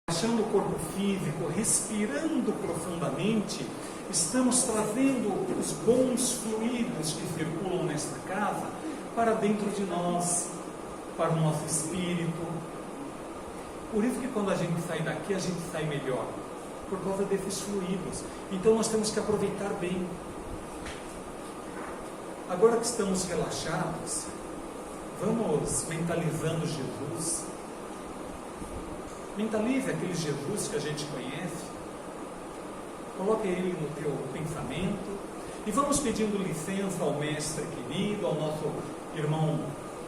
Relaxando o corpo físico, respirando profundamente, estamos trazendo os bons fluidos que circulam nesta casa para dentro de nós, para o nosso espírito. Por isso que quando a gente sai daqui, a gente sai melhor, por causa desses fluidos. Então nós temos que aproveitar bem. Agora que estamos relaxados, vamos mentalizando Jesus. Mentalize aquele Jesus que a gente conhece. Coloque ele no teu pensamento. E vamos pedindo licença ao mestre querido, ao nosso irmão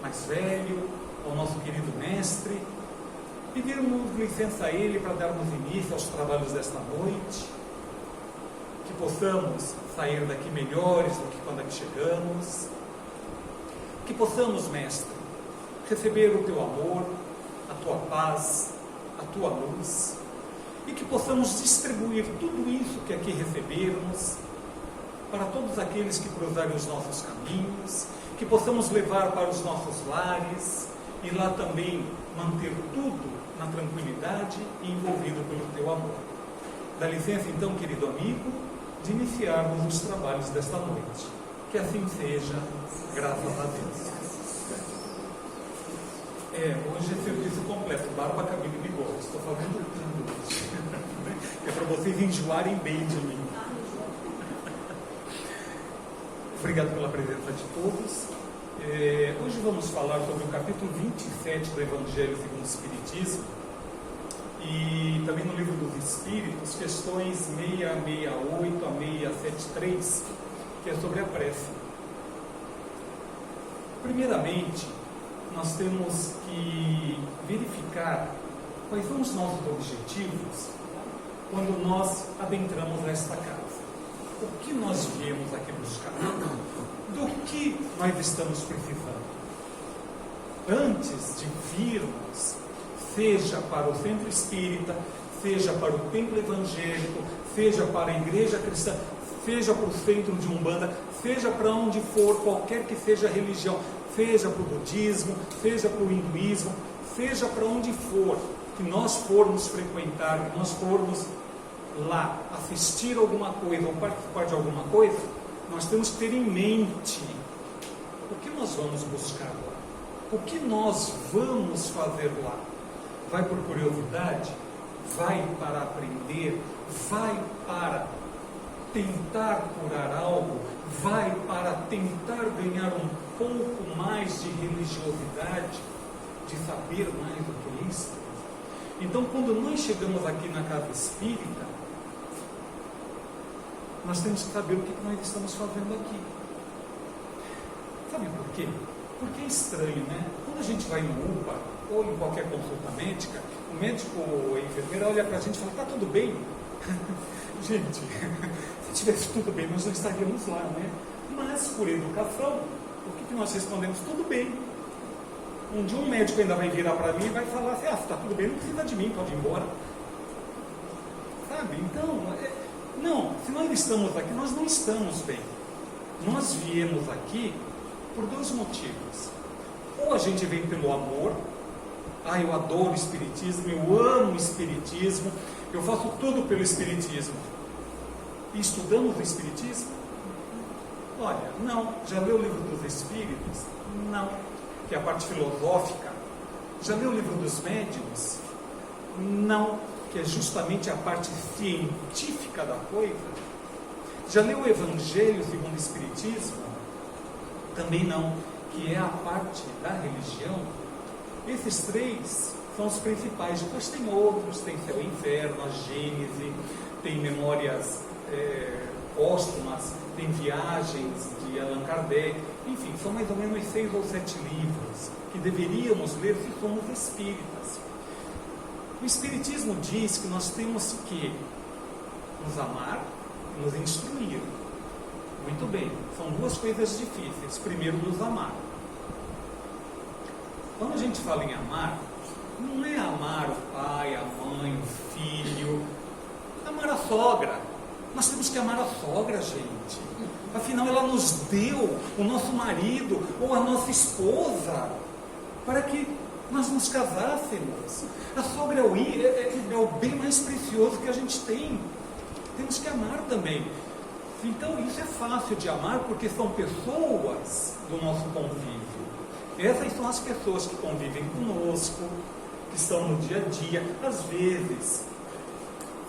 mais velho, ao nosso querido mestre. Pedirmos licença a ele para darmos início aos trabalhos desta noite. Que possamos sair daqui melhores do que quando aqui chegamos. Que possamos, mestre, receber o teu amor, a tua paz, a tua luz, e que possamos distribuir tudo isso que aqui recebermos para todos aqueles que cruzarem os nossos caminhos, que possamos levar para os nossos lares e lá também manter tudo na tranquilidade e envolvido pelo teu amor. Dá licença então, querido amigo, de iniciarmos os trabalhos desta noite. Que assim seja, graças a Deus. Hoje é serviço completo, barba, cabelo e bigode. Estou fazendo tudo hoje. É para vocês enjoarem bem de mim. Obrigado pela presença de todos. Hoje vamos falar sobre o capítulo 27 do Evangelho segundo o Espiritismo e também no Livro dos Espíritos, questões 668 a 673, que é sobre a prece. Primeiramente, nós temos que verificar quais são os nossos objetivos quando nós adentramos esta casa. O que nós viemos aqui buscar? Do que nós estamos precisando? Antes de virmos, seja para o centro espírita, seja para o templo evangélico, seja para a igreja cristã, seja para o centro de Umbanda, seja para onde for, qualquer que seja a religião, seja para o budismo, seja para o hinduísmo, seja para onde for, que nós formos frequentar, que nós formos lá assistir alguma coisa ou participar de alguma coisa, nós temos que ter em mente o que nós vamos buscar lá, o que nós vamos fazer lá. Vai por curiosidade? Vai para aprender? Vai para tentar curar algo? Vai para tentar ganhar um pouco mais de religiosidade, de saber mais do que isso? Então, quando nós chegamos aqui na casa espírita, nós temos que saber o que nós estamos fazendo aqui. Sabe por quê? Porque é estranho, né? Quando a gente vai no UPA ou em qualquer consulta médica, o médico ou a enfermeira olha para a gente e fala: tá tudo bem? Gente, se tivesse tudo bem, nós não estaríamos lá, né? Mas, por educação, o que nós respondemos? Tudo bem. Um dia um médico ainda vai virar para mim e vai falar assim: se está tudo bem, não precisa de mim, pode ir embora. Sabe? Então, não, se nós estamos aqui, nós não estamos bem. Nós viemos aqui por dois motivos. Ou a gente vem pelo amor. Eu adoro o Espiritismo, eu amo o Espiritismo, eu faço tudo pelo Espiritismo. E estudamos o Espiritismo? Olha, não. Já leu o Livro dos Espíritos? Não. Que é a parte filosófica. Já leu o Livro dos Médiuns? Não. Que é justamente a parte científica da coisa. Já leu o Evangelho segundo o Espiritismo? Também não. Que é a parte da religião. Esses três são os principais. Depois tem outros, tem Céu e Inferno, a Gênese, tem Memórias Póstumas, tem Viagens de Allan Kardec, enfim, são mais ou menos 6 ou 7 livros que deveríamos ler se somos espíritas. O Espiritismo diz que nós temos que nos amar e nos instruir. Muito bem, são duas coisas difíceis. Primeiro, nos amar. Quando a gente fala em amar, não é amar o pai, a mãe, o filho, amar a sogra. Nós temos que amar a sogra, gente. Afinal, ela nos deu o nosso marido ou a nossa esposa para que nós nos casássemos. A sogra é o bem mais precioso que a gente tem. Temos que amar também. Então isso é fácil de amar porque são pessoas do nosso convívio. Essas são as pessoas que convivem conosco, que estão no dia a dia. Às vezes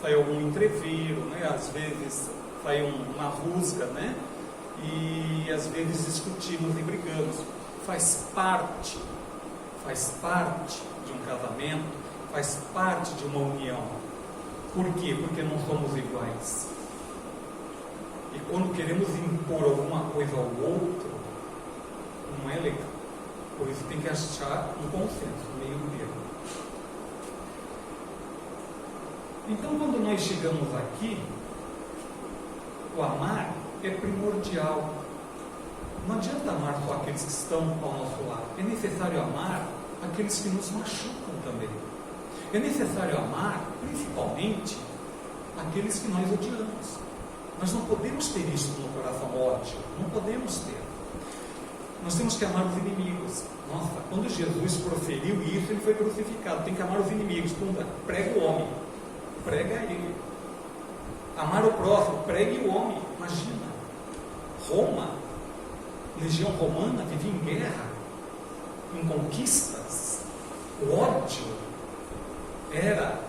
sai algum entrevero, né? Às vezes sai uma rusga, né? E às vezes discutimos e brigamos. Faz parte de um casamento, faz parte de uma união. Por quê? Porque não somos iguais. E quando queremos impor alguma coisa ao outro, não é legal. Por isso tem que achar um consenso, um meio termo. Então, quando nós chegamos aqui, o amar é primordial. Não adianta amar só aqueles que estão ao nosso lado. É necessário amar aqueles que nos machucam também. É necessário amar, principalmente, aqueles que nós odiamos. Nós não podemos ter isso no coração, ódio. Não podemos ter. Nós temos que amar os inimigos. Nossa, quando Jesus proferiu isso, ele foi crucificado. Tem que amar os inimigos. Prega o homem. Prega ele. Amar o próximo. Pregue o homem. Imagina. Roma, legião romana, vivia em guerra, em conquistas. O ódio era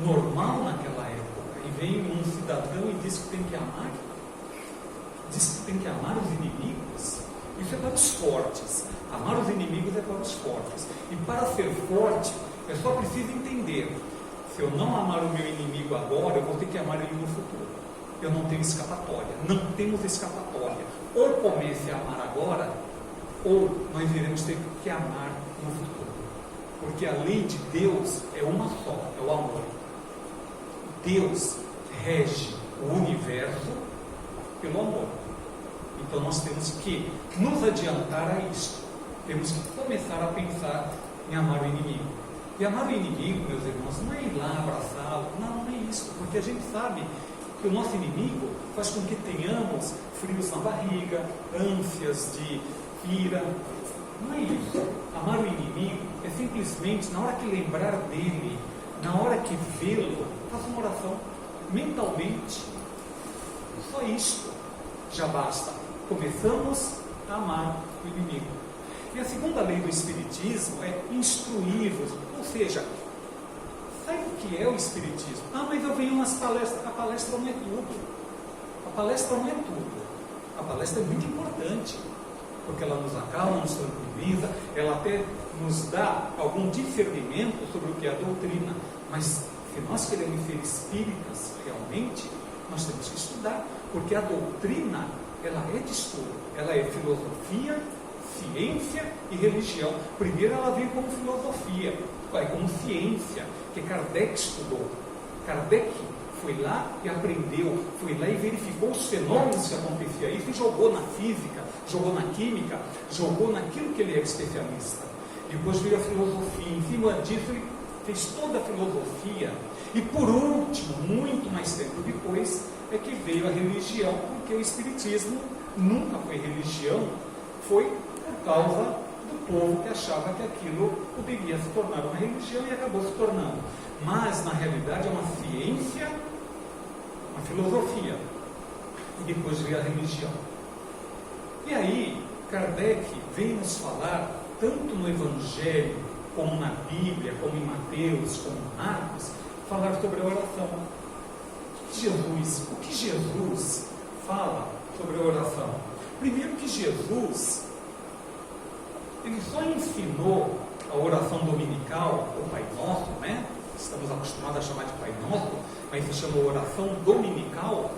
normal naquela época. E vem um cidadão e diz que tem que amar. Diz que tem que amar os inimigos. Isso é para os fortes. Amar os inimigos é para os fortes. E para ser forte, eu só preciso entender: se eu não amar o meu inimigo agora, eu vou ter que amar ele no futuro. Eu não tenho escapatória. Não temos escapatória. Ou comece a amar agora, ou nós iremos ter que amar no futuro. Porque a lei de Deus é uma só, é o amor. Deus rege o universo pelo amor. Então nós temos que nos adiantar a isso. Temos que começar a pensar em amar o inimigo. E amar o inimigo, meus irmãos, não é ir lá abraçá-lo. Não é isso. Porque a gente sabe que o nosso inimigo faz com que tenhamos frios na barriga, ânsias de ira. Não é isso. Amar o inimigo é simplesmente, na hora que lembrar dele, na hora que vê-lo, faça uma oração mentalmente. Só isto já basta. Começamos a amar o inimigo. E a segunda lei do Espiritismo é instruí-vos. Ou seja, sabe o que é o Espiritismo? Mas eu venho nas palestras. A palestra não é tudo. A palestra não é tudo. A palestra é muito importante, porque ela nos acalma, nos tranquiliza, ela até nos dá algum discernimento sobre o que é a doutrina. Mas se nós queremos ser espíritas realmente, nós temos que estudar, porque a doutrina, ela é de estudo, ela é filosofia, ciência e religião. Primeiro ela veio como filosofia, como ciência, que Kardec estudou. Kardec foi lá e aprendeu, foi lá e verificou os fenômenos que aconteciam. Isso jogou na física, jogou na química, jogou naquilo que ele era especialista. Depois veio a filosofia, em cima disso ele fez toda a filosofia. E por último, muito mais tempo depois, é que veio a religião, porque o Espiritismo nunca foi religião, foi por causa do povo que achava que aquilo poderia se tornar uma religião e acabou se tornando. Mas, na realidade, é uma ciência, uma filosofia. E depois veio a religião. E aí, Kardec vem nos falar, tanto no Evangelho, como na Bíblia, como em Mateus, como em Marcos, falar sobre a oração. O que Jesus fala sobre a oração? Primeiro que Jesus, ele só ensinou a oração dominical, o Pai Nosso, né? Estamos acostumados a chamar de Pai Nosso, mas se chama oração dominical.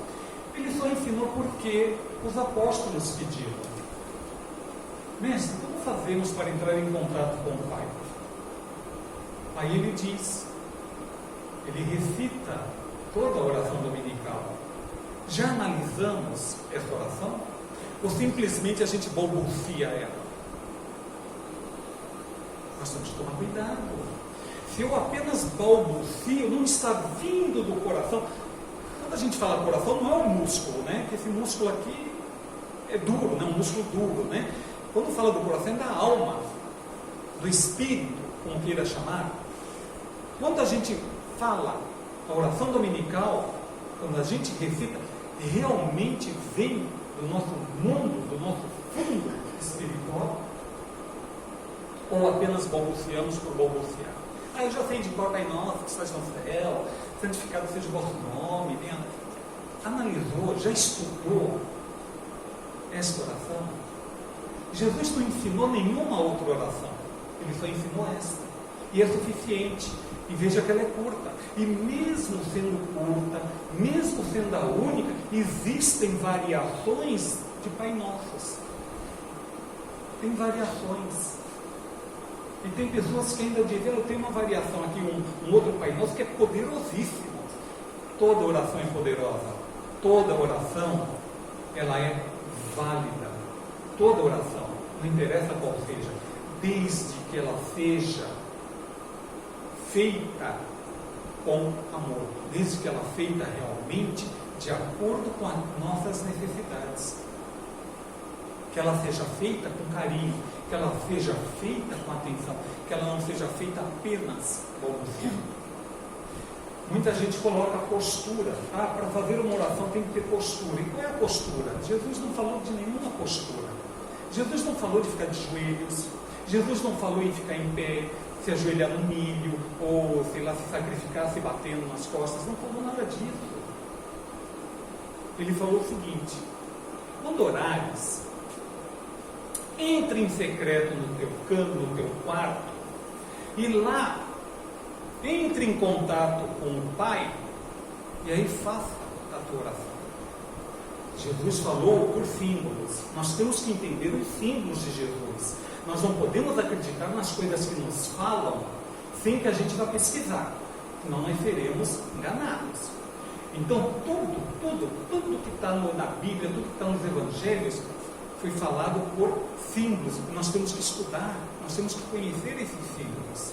Ele só ensinou porque os apóstolos pediram: mestre, como fazemos para entrar em contato com o Pai? Aí ele diz, ele recita toda a oração dominical. Já analisamos essa oração? Ou simplesmente a gente balbucia ela? Nós temos que tomar cuidado. Se eu apenas balbucio, não está vindo do coração. Quando a gente fala coração, não é um músculo, né? Porque esse músculo aqui é duro, né? Um músculo duro, né? Quando fala do coração, é da alma, do espírito. como queira chamar, quando a gente fala a oração dominical, quando a gente recita, realmente vem do nosso mundo, do nosso fundo espiritual? Ou apenas balbuciamos por balbuciar? Eu já sei de cor, Pai Nosso, que estás no céu, santificado seja o vosso nome. Analisou, já estudou esta oração? Jesus não ensinou nenhuma outra oração, ele só ensinou esta, e é suficiente. E veja que ela é curta, e mesmo sendo curta, mesmo sendo a única, existem variações de Pai Nossos. Tem variações. E tem pessoas que ainda dizem, eu tenho uma variação aqui, um outro Pai Nosso que é poderosíssimo. Toda oração é poderosa, toda oração, ela é válida. Toda oração, não interessa qual seja, desde que ela seja feita com amor, desde que ela feita realmente de acordo com as nossas necessidades, que ela seja feita com carinho, que ela seja feita com atenção, que ela não seja feita apenas balbuciando. Muita gente coloca a postura, para fazer uma oração tem que ter postura. E qual é a postura? Jesus não falou de nenhuma postura. Jesus não falou de ficar de joelhos, Jesus não falou em ficar em pé, se ajoelhar no milho, ou, sei lá, se sacrificar, se batendo nas costas, não falou nada disso. Ele falou o seguinte: quando orares, entre em secreto no teu canto, no teu quarto, e lá, entre em contato com o Pai, e aí faça a tua oração. Jesus falou por símbolos, nós temos que entender os símbolos de Jesus. Nós não podemos acreditar nas coisas que nos falam sem que a gente vá pesquisar, senão nós seremos enganados. Então tudo que está na Bíblia, tudo que está nos Evangelhos foi falado por símbolos. Nós temos que estudar, nós temos que conhecer esses símbolos.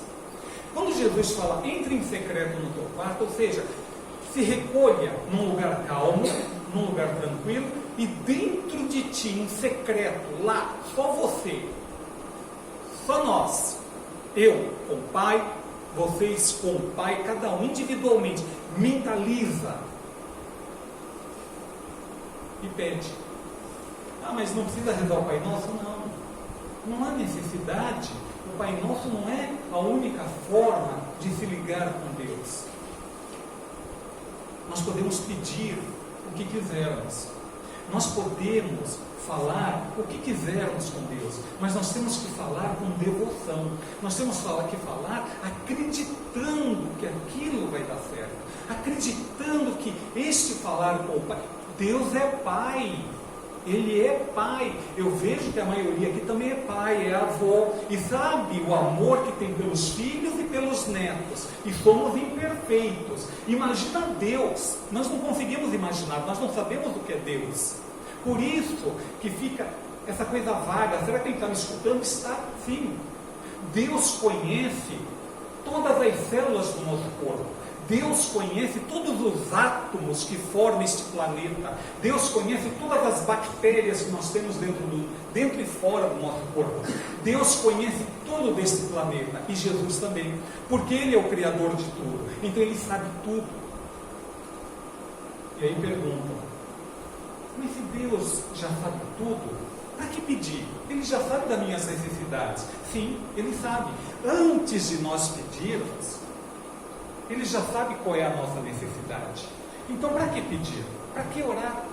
Quando Jesus fala, entre em secreto no teu quarto, ou seja, se recolha num lugar calmo, num lugar tranquilo, e dentro de ti, em secreto, lá, só você, só nós, eu com o Pai, vocês com o Pai, cada um individualmente, mentaliza e pede. Mas não precisa rezar o Pai Nosso? Não há necessidade. O Pai Nosso não é a única forma de se ligar com Deus. Nós podemos pedir o que quisermos, nós podemos falar o que quisermos com Deus, mas nós temos que falar com devoção, nós temos que falar acreditando que aquilo vai dar certo, acreditando que este falar com o Pai, Deus é Pai, Ele é Pai. Eu vejo que a maioria aqui também é pai, é avó, e sabe o amor que tem pelos filhos e pelos netos, e somos imperfeitos. Imagina Deus, nós não conseguimos imaginar, nós não sabemos o que é Deus. Por isso que fica essa coisa vaga. Será que ele está me escutando? Está, sim. Deus conhece todas as células do nosso corpo. Deus conhece todos os átomos que formam este planeta. Deus conhece todas as bactérias que nós temos dentro e fora do nosso corpo. Deus conhece tudo deste planeta, e Jesus também, porque Ele é o Criador de tudo. Então Ele sabe tudo. E aí perguntam, mas se Deus já sabe tudo, para que pedir? Ele já sabe das minhas necessidades. Sim, Ele sabe. Antes de nós pedirmos, Ele já sabe qual é a nossa necessidade. Então, para que pedir? Para que orar?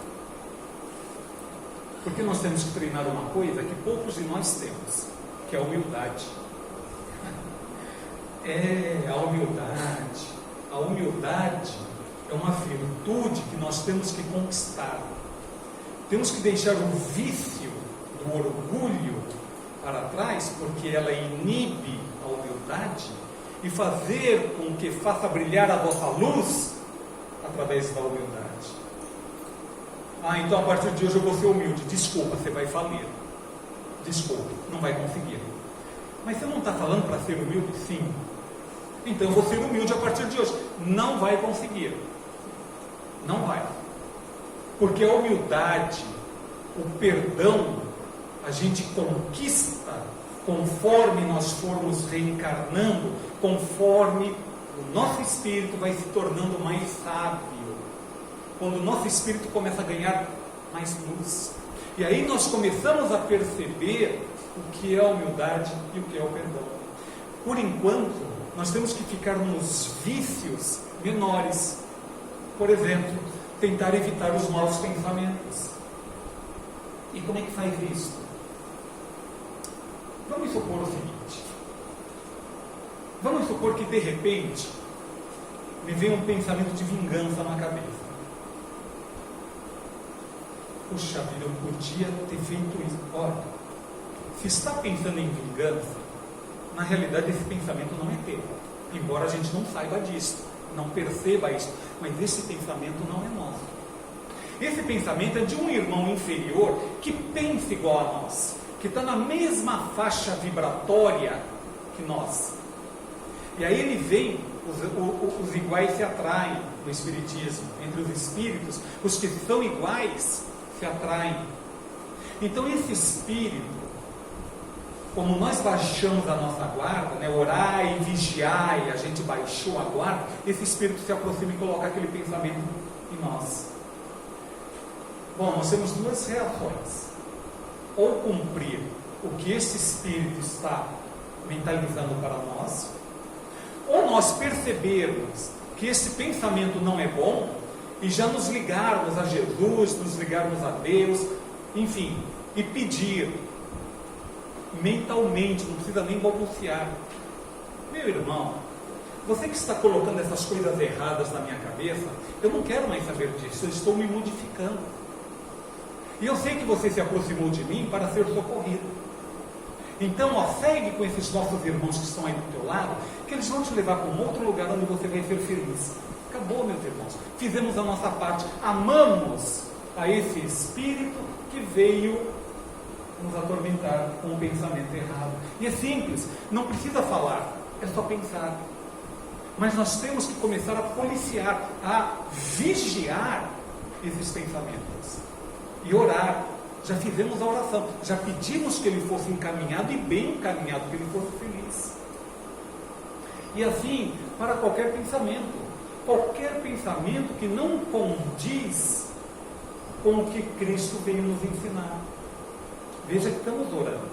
Porque nós temos que treinar uma coisa que poucos de nós temos, que é a humildade. A humildade. A humildade é uma virtude que nós temos que conquistar. Temos que deixar o vício do orgulho para trás, porque ela inibe a humildade, e fazer com que faça brilhar a vossa luz através da humildade. Então a partir de hoje eu vou ser humilde. Desculpa, você vai falir. Desculpa, não vai conseguir. Mas você não está falando para ser humilde? Sim. Então eu vou ser humilde a partir de hoje. Não vai conseguir. Não vai. Porque a humildade, o perdão, a gente conquista conforme nós formos reencarnando, conforme o nosso espírito vai se tornando mais sábio, quando o nosso espírito começa a ganhar mais luz. E aí nós começamos a perceber o que é a humildade e o que é o perdão. Por enquanto, nós temos que ficar nos vícios menores. Por exemplo, tentar evitar os maus pensamentos. E como é que faz isso? Vamos supor o seguinte. Vamos supor que de repente me vem um pensamento de vingança na cabeça. Puxa vida, eu podia ter feito isso. Olha, se está pensando em vingança, na realidade esse pensamento não é teu. Embora a gente não saiba disso, não perceba isso, mas esse pensamento não é nosso. Esse pensamento é de um irmão inferior que pensa igual a nós, que está na mesma faixa vibratória que nós. E aí ele vem, os iguais se atraem no Espiritismo, entre os espíritos, os que são iguais se atraem. Então esse espírito, como nós baixamos a nossa guarda, né, orar e vigiar, e a gente baixou a guarda, esse espírito se aproxima e coloca aquele pensamento em nós. Bom, nós temos duas reações. Ou cumprir o que esse espírito está mentalizando para nós, ou nós percebermos que esse pensamento não é bom e já nos ligarmos a Jesus, nos ligarmos a Deus, enfim, e pedir mentalmente, não precisa nem balbuciar: meu irmão, você que está colocando essas coisas erradas na minha cabeça, eu não quero mais saber disso, eu estou me modificando. E eu sei que você se aproximou de mim para ser socorrido. Então, ó, segue com esses nossos irmãos que estão aí do teu lado, que eles vão te levar para um outro lugar onde você vai ser feliz. Acabou, meus irmãos. Fizemos a nossa parte. Amamos a esse espírito que veio nos atormentar com o pensamento errado. E é simples, não precisa falar, é só pensar. Mas nós temos que começar a policiar, a vigiar esses pensamentos e orar. Já fizemos a oração, já pedimos que ele fosse encaminhado e bem encaminhado, que ele fosse feliz. E assim, para qualquer pensamento que não condiz com o que Cristo veio nos ensinar. Veja que estamos orando,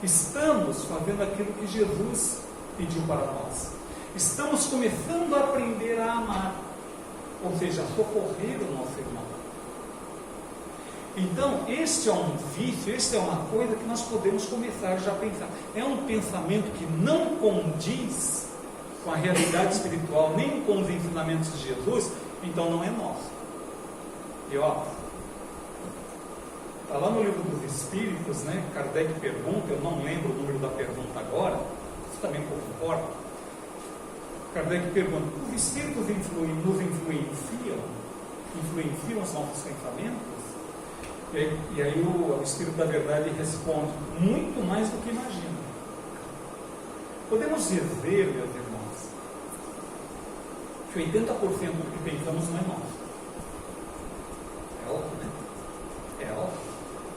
estamos fazendo aquilo que Jesus pediu para nós, estamos começando a aprender a amar, ou seja, a socorrer o nosso irmão. Então, este é um vício, este é uma coisa que nós podemos começar já a pensar. É um pensamento que não condiz com a realidade espiritual, nem com os ensinamentos de Jesus, então não é nosso. E ó, está lá no Livro dos Espíritos, né? Kardec pergunta, eu não lembro o número da pergunta agora, isso também pouco importa. Kardec pergunta: os espíritos nos influenciam os nossos pensamentos? E aí o Espírito da Verdade responde: muito mais do que imagina. Podemos dizer, meus irmãos, que 80% do que pensamos não é nosso. É óbvio, né? É óbvio.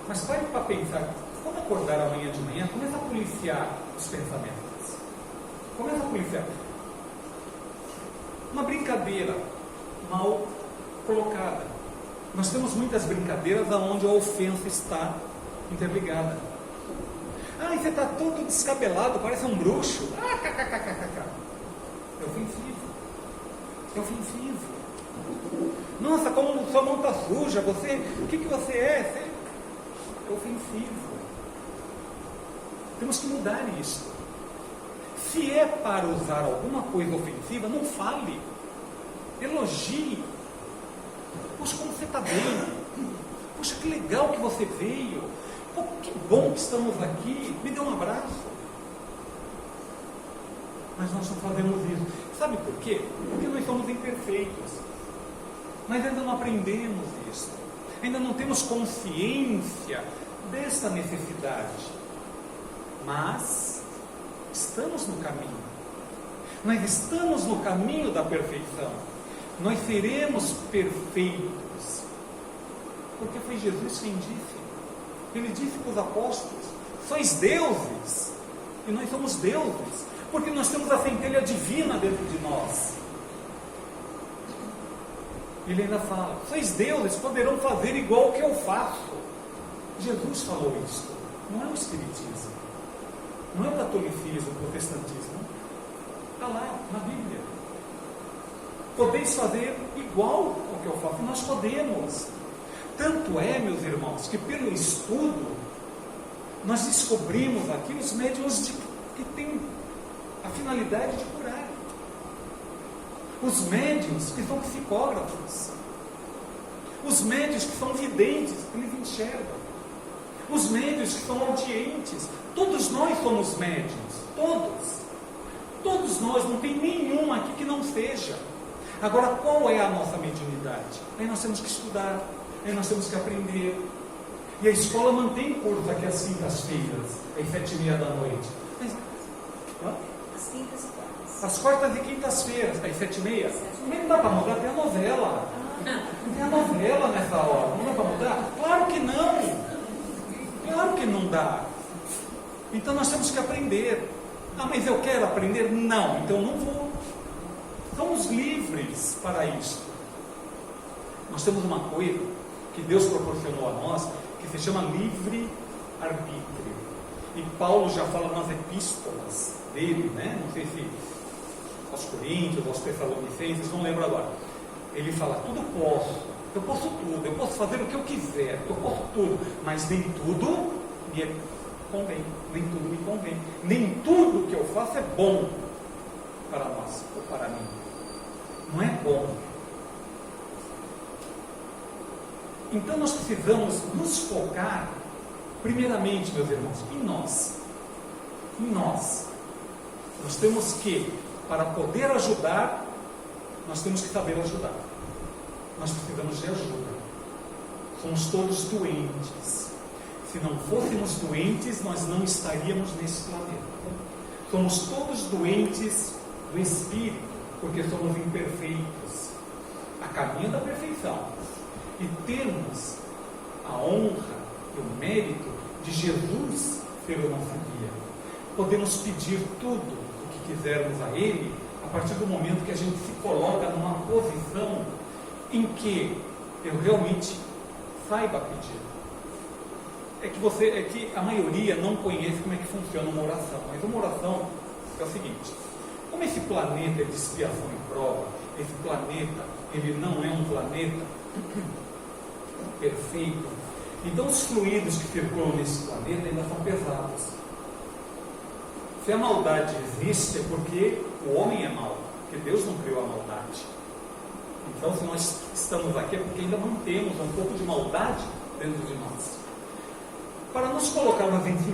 Mas pare para pensar. Quando acordar amanhã de manhã, começa a policiar os pensamentos. Começa a policiar. Uma brincadeira mal colocada. Nós temos muitas brincadeiras onde a ofensa está interligada. Ah, você está todo descabelado, parece um bruxo. Ah, kkkk. É ofensivo. É ofensivo. Nossa, como sua mão está suja, você, o que você é? É ofensivo. Temos que mudar isso. Se é para usar alguma coisa ofensiva, não fale. Elogie. Puxa, como você está bem. Puxa, que legal que você veio. Pô, que bom que estamos aqui. Me dê um abraço. Mas nós não fazemos isso. Sabe por quê? Porque nós somos imperfeitos. Nós ainda não aprendemos isso. Ainda não temos consciência dessa necessidade. Mas estamos no caminho. Nós estamos no caminho da perfeição. Nós seremos perfeitos. Porque foi Jesus quem disse. Ele disse para os apóstolos: sois deuses, e nós somos deuses, porque nós temos a centelha divina dentro de nós. Ele ainda fala, sois deuses, poderão fazer igual que eu faço. Jesus falou isso, não é o espiritismo, não é o catolicismo, o protestantismo, está lá na Bíblia. Podeis fazer igual ao que eu faço, nós podemos. Tanto é, meus irmãos, que pelo estudo, nós descobrimos aqui os médiuns que têm a finalidade de curar. Os médiuns que são psicógrafos. Os médiuns que são videntes, eles enxergam. Os médiuns que são audientes. Todos nós somos médiuns. Todos. Todos nós, não tem nenhum aqui que não seja. Agora, qual é a nossa mediunidade? Aí nós temos que estudar. Aí nós temos que aprender. E a escola mantém curso aqui às quintas-feiras, às 7h30 da noite. Às quintas e quartas. Às quartas e quintas-feiras, às 7h30. Não dá para mudar, tem a novela. Tem a novela nessa hora. Não dá para mudar? Claro que não. Claro que não dá. Então nós temos que aprender. Ah, mas eu quero aprender? Não, então não vou. Somos livres para isso. Nós temos uma coisa que Deus proporcionou a nós, que se chama livre-arbítrio. E Paulo já fala nas epístolas dele, né? Não sei se aos Coríntios, aos Tessalonicenses, não lembro agora. Ele fala, tudo posso, eu posso tudo, eu posso fazer o que eu quiser, eu posso tudo, mas nem tudo me convém, nem tudo me convém. Nem tudo que eu faço é bom para nós, ou para mim. Não é bom. Então nós precisamos nos focar, primeiramente, meus irmãos, em nós. Em nós. Nós temos que, para poder ajudar, nós temos que saber ajudar. Nós precisamos de ajuda. Somos todos doentes. Se não fôssemos doentes, nós não estaríamos nesse planeta. Somos todos doentes do espírito, porque somos imperfeitos, a caminho da perfeição. E temos a honra e o mérito de Jesus ser o nosso guia. Podemos pedir tudo o que quisermos a Ele, a partir do momento que a gente se coloca numa posição em que eu realmente saiba pedir. É que a maioria não conhece como é que funciona uma oração. Mas uma oração é o seguinte: como esse planeta é de expiação e prova, esse planeta ele não é um planeta perfeito, então os fluidos que circulam nesse planeta ainda são pesados. Se a maldade existe é porque o homem é mau, porque Deus não criou a maldade. Então, se nós estamos aqui é porque ainda mantemos um pouco de maldade dentro de nós. Para nos colocarmos em